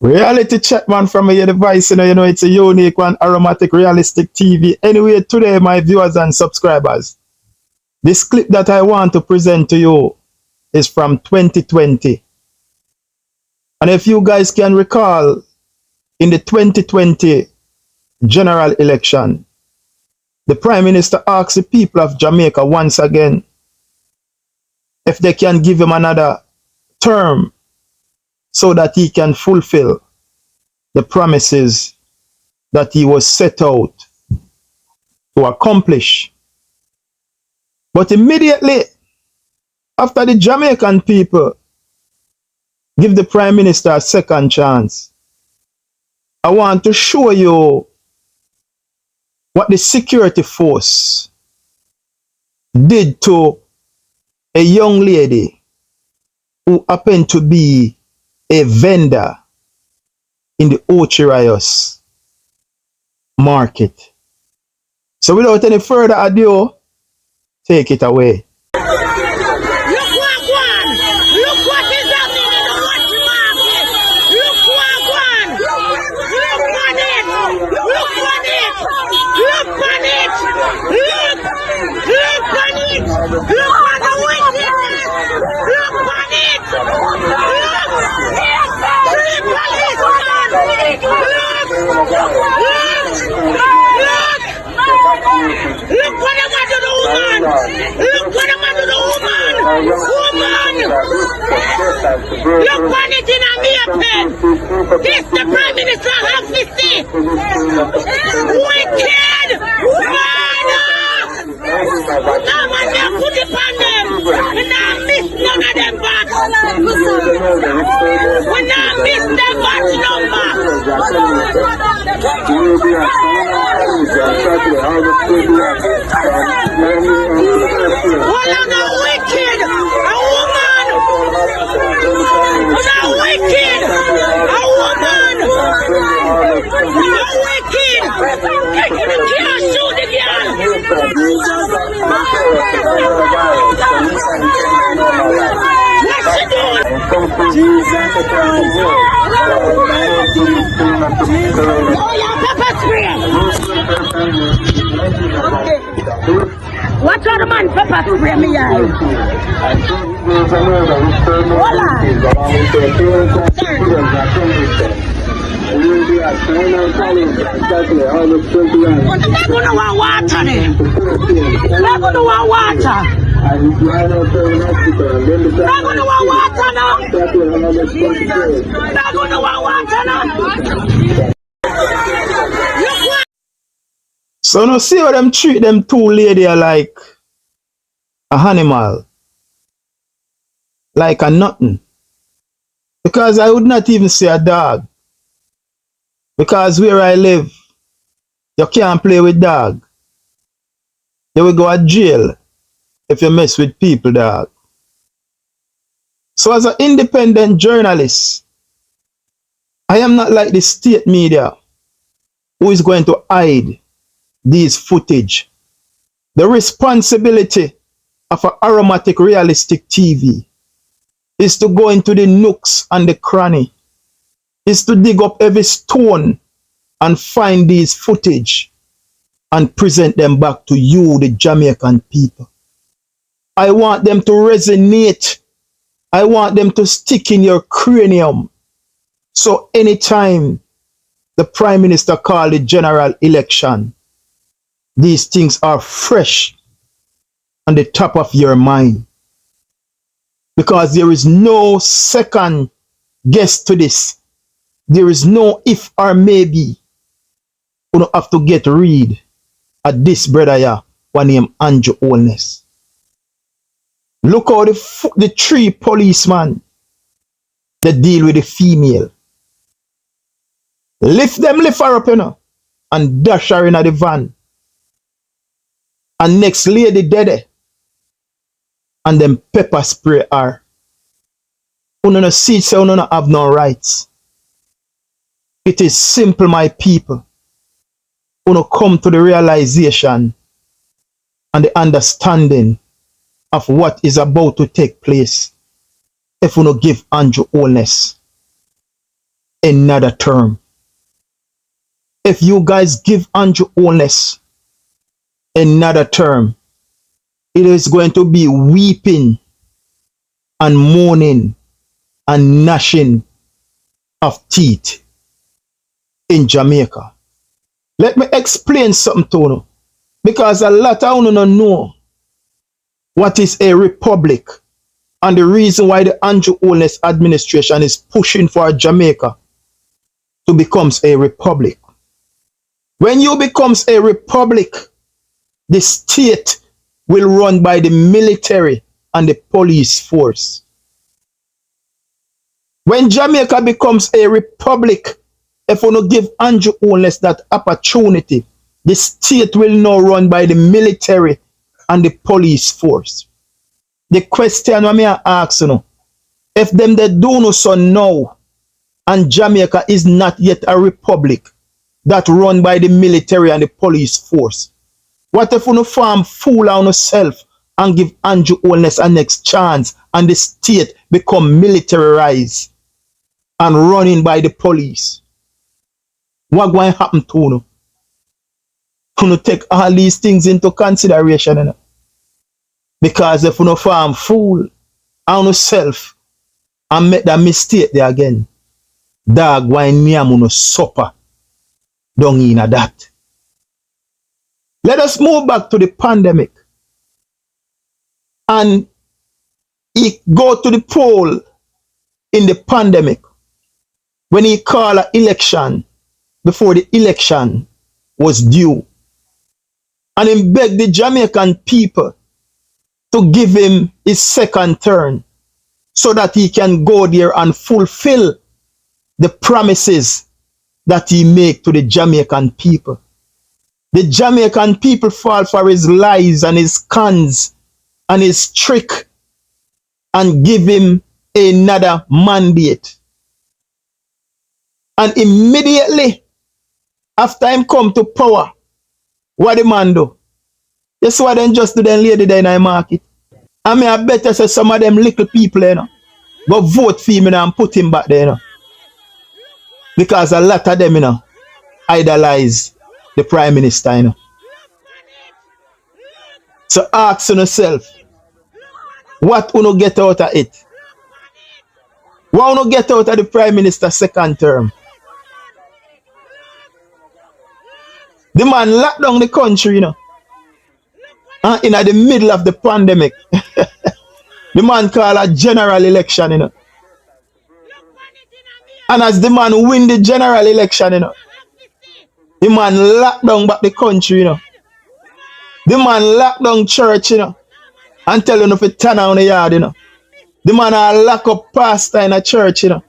Reality check, man, from your device. You know, it's a unique one, aromatic, realistic TV. Anyway, today, my viewers and subscribers, this clip that I want to present to you is from 2020. And if you guys can recall, in the 2020 general election, the Prime Minister asked the people of Jamaica once again if they can give him another term so that he can fulfill the promises that he was set out to accomplish. But immediately after the Jamaican people give the Prime Minister a second chance, I want to show you what the security force did to a young lady who happened to be a vendor in the Ochirayos market. So without any further ado, take it away. Look on it in a pen. This the Prime Minister of the state. Wicked! Now man, they put it on them. We not miss none of them batch. We not miss the batch number. What are the wicked? A woman! A wicked! A woman! A wicked! You can't shoot the girl! What's she doing? Jesus Christ! Oh, your pepper spray! Watch out the man pepper spray me eye. Hold on. They're gonna want water there. They're gonna want water. They're gonna want water now. They're gonna want water now. So now see how them treat them two lady like a animal, like a nothing. Because I would not even say a dog. Because where I live, you can't play with dog. You will go to jail if you mess with people, dog. So as an independent journalist, I am not like the state media who is going to hide these footage. The responsibility of an aromatic realistic TV is to go into the nooks and the cranny, is to dig up every stone and find these footage and present them back to you, the Jamaican people. I want them to resonate. I want them to stick in your cranium. So anytime the Prime Minister called the general election, these things are fresh on the top of your mind. Because there is no second guess to this. There is no if or maybe. You don't have to get rid of this brother here, one named Anju Oldness. Look how the three policemen that deal with the female. Lift her up, you know, and dash her in the van. And next lady dead. And then pepper spray her. You don't see, so you don't have no rights. It is simple, my people. You don't come to the realization and the understanding of what is about to take place if you don't give Anju Oldness another term. If you guys give Anju Honest another term, it is going to be weeping and moaning and gnashing of teeth in Jamaica. Let me explain something to you. Because a lot of you don't know what is a republic and the reason why the Anju Honest administration is pushing for Jamaica to become a republic. When you becomes a republic, the state will run by the military and the police force. When Jamaica becomes a republic, if we don't give Anju Honest that opportunity, the state will now run by the military and the police force. The question I may ask you, if them they do no so now, and Jamaica is not yet a republic that run by the military and the police force, what if we no farm fool on ourselves and give Anju Honest a next chance and the state become militarized and running by the police? What going to happen to you? You take all these things into consideration. You know? Because if you no farm fool on yourself and make that mistake there again, dog wine me am no supper down in that. Let us move back to the pandemic. And he go to the poll in the pandemic when he called an election before the election was due. And he begged the Jamaican people to give him his second term so that he can go there and fulfill the promises that he made to the Jamaican people. The Jamaican people fall for his lies and his cons and his trick and give him another mandate. And immediately after him come to power, what the man do? You see what them just do them lady there in the market. I mean, I better say some of them little people, you know, go vote for him, you know, and put him back there, you know. Because a lot of them, you know, idolize the Prime Minister, you know. So ask yourself, what you get out of it? What you get out of the Prime Minister's second term? The man locked down the country, you know. And in the middle of the pandemic, the man called a general election, you know. And as the man win the general election, you know, the man locked down back the country, you know. The man locked down church, you know, and tell you if it turn on the yard, you know. The man lock up pastor in a church, you know.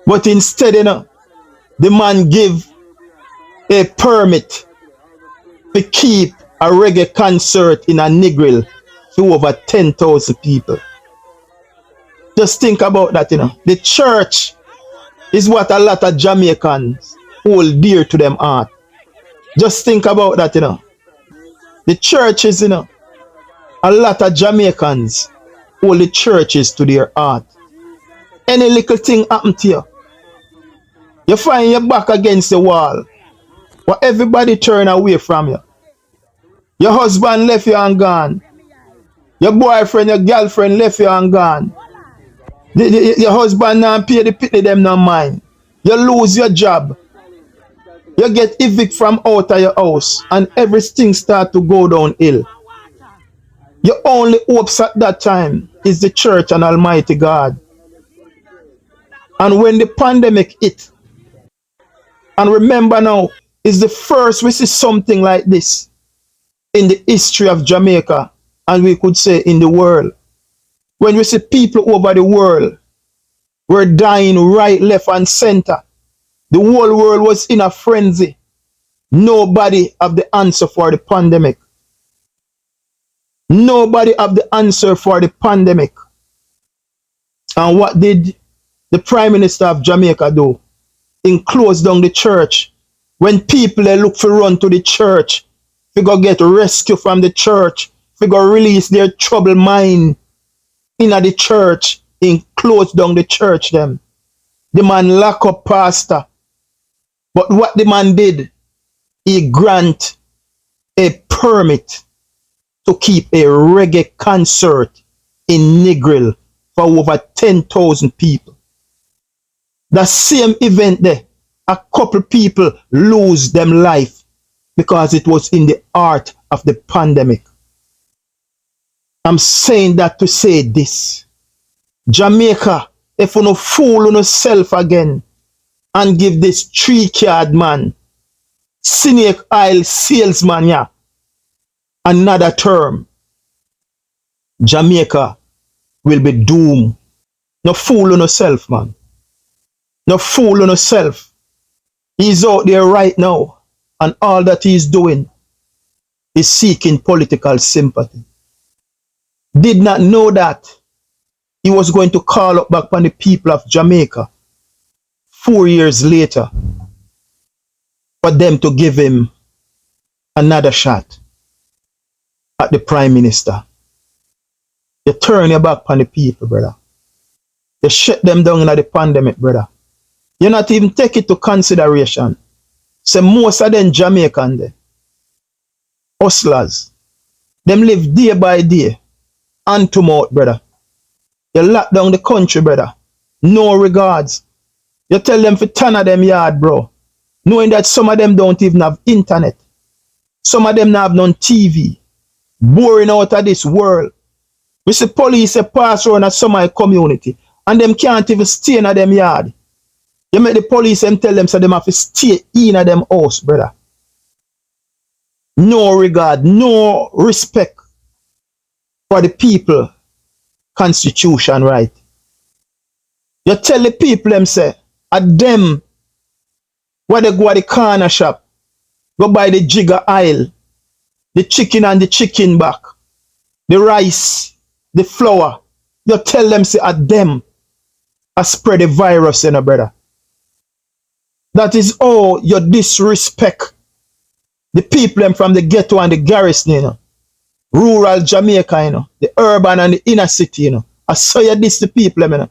But instead, you know, the man give a permit to keep a reggae concert in a Negril to over 10,000 people. Just think about that, you know. The church is what a lot of Jamaicans hold dear to them heart. Just think about that, you know. The churches, you know, a lot of Jamaicans hold the churches to their heart. Any little thing happen to you, you find your back against the wall, but everybody turn away from you. Your husband left you and gone. Your boyfriend, your girlfriend left you and gone. Your husband now pay the pity them no mind. You lose your job. You get evicted from out of your house and everything start to go downhill. Your only hopes at that time is the church and Almighty God. And when the pandemic hit, and remember now, it's the first we see something like this in the history of Jamaica, and we could say in the world. When we see people over the world were dying right, left, and center, the whole world was in a frenzy. Nobody have the answer for the pandemic. Nobody have the answer for the pandemic. And what did the Prime Minister of Jamaica do? He closed down the church. When people they look for run to the church, they go get rescue from the church, they go release their troubled mind in the church, he closed down the church them. The man lock up pastor. But what the man did, he grant a permit to keep a reggae concert in Negril for over 10,000 people. The same event there, a couple people lose them life because it was in the heart of the pandemic. I'm saying that to say this. Jamaica, if you no fool on yourself again and give this 3-card man, Snake Isle salesman, yeah, another term, Jamaica will be doomed. No fool on yourself, man. No fool on yourself. He's out there right now, and all that he's doing is seeking political sympathy. Did not know that he was going to call up back on the people of Jamaica 4 years later for them to give him another shot at the Prime Minister. You turn your back on the people, brother. You shut them down in the pandemic, brother. You not even take it to consideration. Say most of them Jamaican there, hustlers, them live day by day, hand to mouth, brother. You lock down the country, brother. No regards. You tell them to turn at them yard, bro. Knowing that some of them don't even have internet. Some of them not have none TV. Boring out of this world. We see police pass around at some of the community and them can't even stay in them yard. You make the police and tell them so them have to stay in them house, brother. No regard, no respect for the people constitution right. You tell the people them say, at them, where they go at the corner shop, go buy the jigger aisle, the chicken and the chicken back, the rice, the flour. You tell them say at them, I spread the virus, you know, brother. That is all you disrespect the people them from the ghetto and the garrison, you know. Rural Jamaica, you know, the urban and the inner city, you know. I saw you this the people, you know.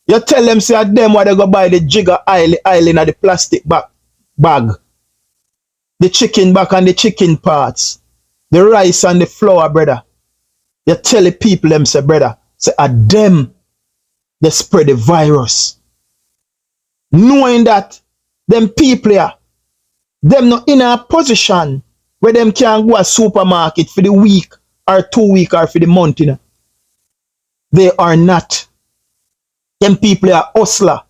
You tell them say at them why they go buy the jigger aisle in the plastic bag. The chicken back and the chicken parts. The rice and the flour, brother. You tell the people them say, brother, say at them they spread the virus. Knowing that them people here, them not in a position where them can go a supermarket for the week or 2 weeks or for the month, you know. They are not. Them people are hustler.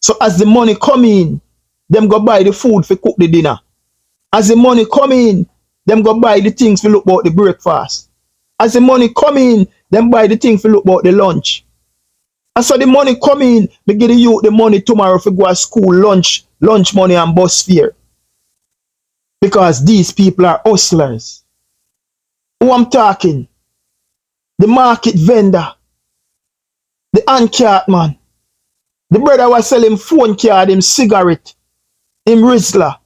So as the money come in, them go buy the food for cook the dinner. As the money come in, them go buy the things for look about the breakfast. As the money come in, them buy the things for look about the lunch. As so the money come in, they give you the money tomorrow for go to school, lunch money and bus fare. Because these people are hustlers. Who I'm talking? The market vendor. The hand cart man. The brother was selling phone card, him cigarette, him Rizzler.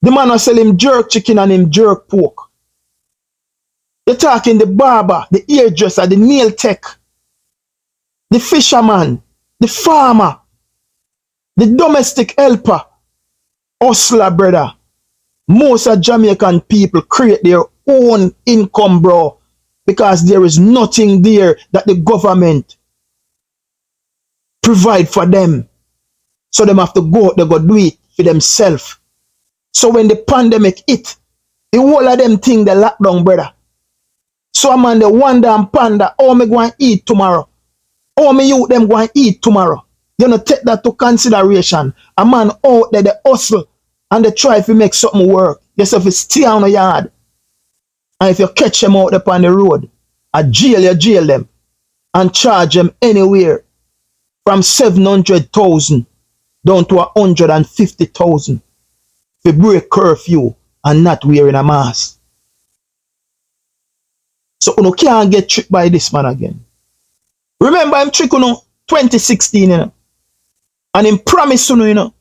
The man was selling jerk chicken and him jerk pork. You're talking the barber, the hairdresser, the nail tech, the fisherman, the farmer, the domestic helper, hustler, brother. Most of Jamaican people create their own income, bro, because there is nothing there that the government provide for them. So them have to go, they go do it for themselves. So when the pandemic hit, the whole of them thing they lock down, brother. So a man they wonder and ponder, how me going to eat tomorrow? How me youth them going to eat tomorrow? You know, take that to consideration. A man out there, they hustle and they try to make something work. Yes, if you stay on the yard, and if you catch them out there on the road, you jail them and charge them anywhere from 700,000 down to 150,000 for break curfew and not wearing a mask. So you can't get tricked by this man again. Remember him trick 2016, you know, and him promise you know,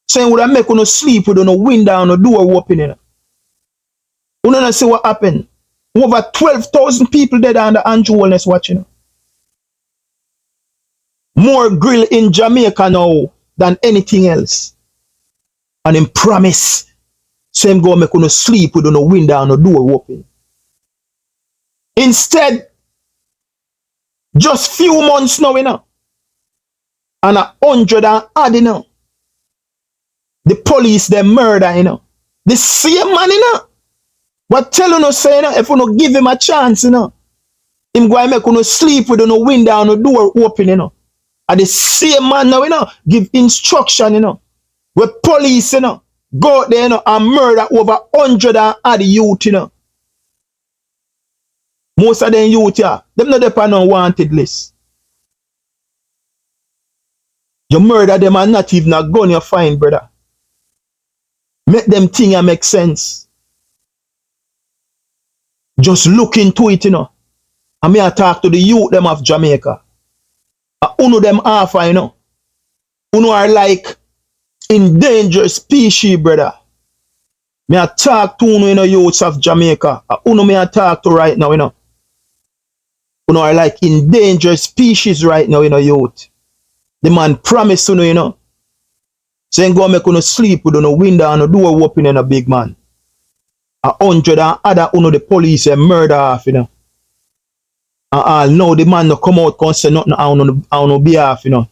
saying would I make you sleep with no window and no door open, you know. You know see what happened. Over 12,000 people dead under Anju wellness watching. You know. more grill in Jamaica now than anything else. And him promise, same go make you sleep with no window and no door open. Instead, just few months now, and 100 and odd, the police, they murder, the same man, But tell you say, if you no give him a chance, him go and make you sleep with no window and no door open, And the same man now, give instruction, where police, go out there, and murder over 100 and odd youth, Most of them youth, them not depend on wanted list. You murder them and not even a gun you find, brother. Make them think and make sense. Just look into it, And me I talk to the youth them of Jamaica. Uno them half, Uno are like endangered species, brother. Me I talk to uno, youths of Jamaica. Uno me I talk to right now, Uno are like endangered species right now, youth. The man promised uno, saying go make uno sleep with no window and no door open, a big man. 100 and other uno the police and murder off, And all now the man no come out and say nothing on no behalf, Him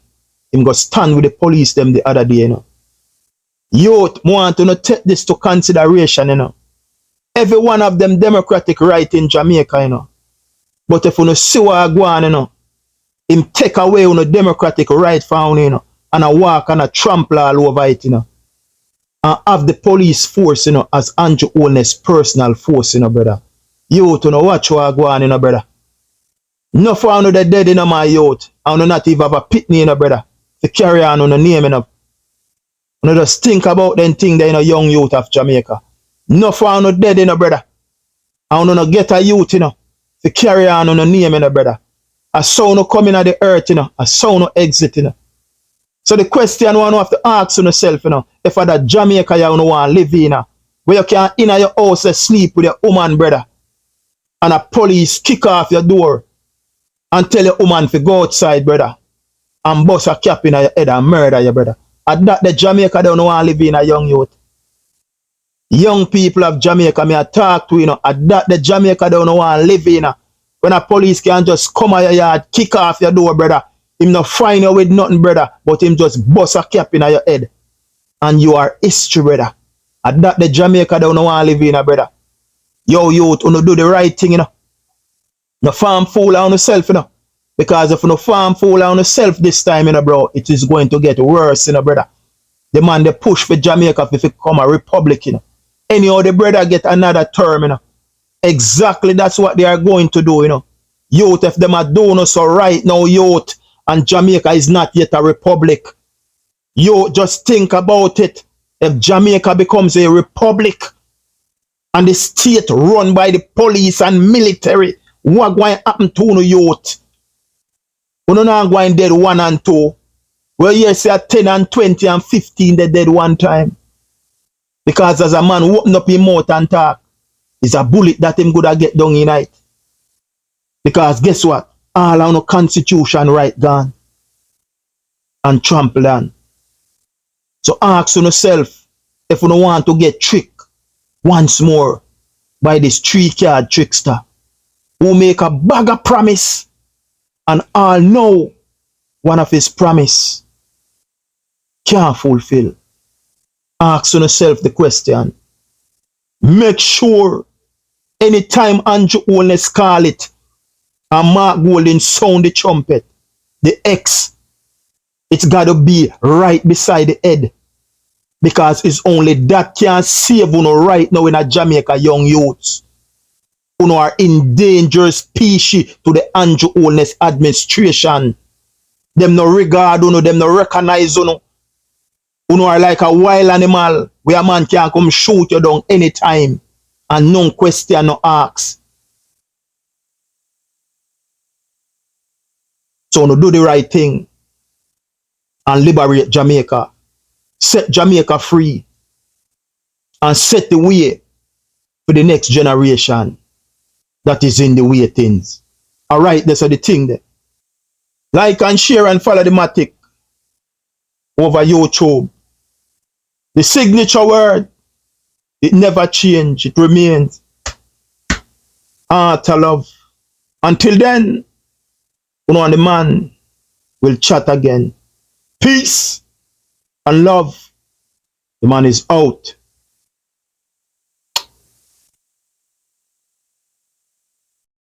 go stand with the police them the other day, Youth want to take this to consideration, Every one of them democratic right in Jamaica, But if you see what I go on, him take away on a democratic right from and a walk and a trample all over it, And have the police force, as Anju Oldness personal force, brother. Youth, watch what I go on, brother. No for the dead in my youth. I not even have a pitney, brother. To carry on the name, just think about them thing there, young youth of Jamaica. No for the dead, brother. I not get a youth, to carry on the name, brother. A sound no coming at the earth, a sound no exit, So the question one have to ask yourself, if that Jamaica you want to live in, where you can in your house and sleep with your woman, brother, and a police kick off your door and tell your woman to go outside, brother, and bust a cap in your head and murder your brother. At that the Jamaica don't want to live in a young youth. Young people of Jamaica me talk to, at that the Jamaica don't want to live in. When a police can just come at your yard, kick off your door, brother. Him not find you with nothing, brother, but him just bust a cap in your head. And you are history, brother. At that the Jamaica don't want to live in, brother. Yo, youth, you do the right thing, No farm fool on yourself, Because if you no farm fool on yourself this time, bro, it is going to get worse, brother. The man they push for Jamaica if it become a republic, Anyhow, the brother get another term, Exactly that's what they are going to do, Youth, if them are doing so right now, youth, and Jamaica is not yet a republic. You just think about it. If Jamaica becomes a republic and the state run by the police and military, what going to happen to you youth? You not going dead 1 and 2. Well, you say 10 and 20 and 15 they dead one time. Because as a man open up his mouth and talk, it's a bullet that him gonna get down in night. Because guess what? All our constitution right gone and trampled on. So ask yourself if you don't want to get tricked once more by this 3-card trickster who make a bag of promise and all know one of his promise can't fulfill. Ask yourself the question. Make sure anytime Anju Oldness call it and Mark Golden sound the trumpet, the X, it's got to be right beside the head. Because it's only that can save you right now in a Jamaica young youths. You are endangered species to the Anju Oldness administration. Them no regard you, them no recognize you. You are like a wild animal where a man can come shoot you down anytime and no question, no ask. So no do the right thing and liberate Jamaica. Set Jamaica free and set the way for the next generation that is in the waitings. Alright, that's the thing there. Like and share and follow the Matic over YouTube. The signature word, it never change. It remains Art of Love. Until then, and the man will chat again. Peace and love. The man is out.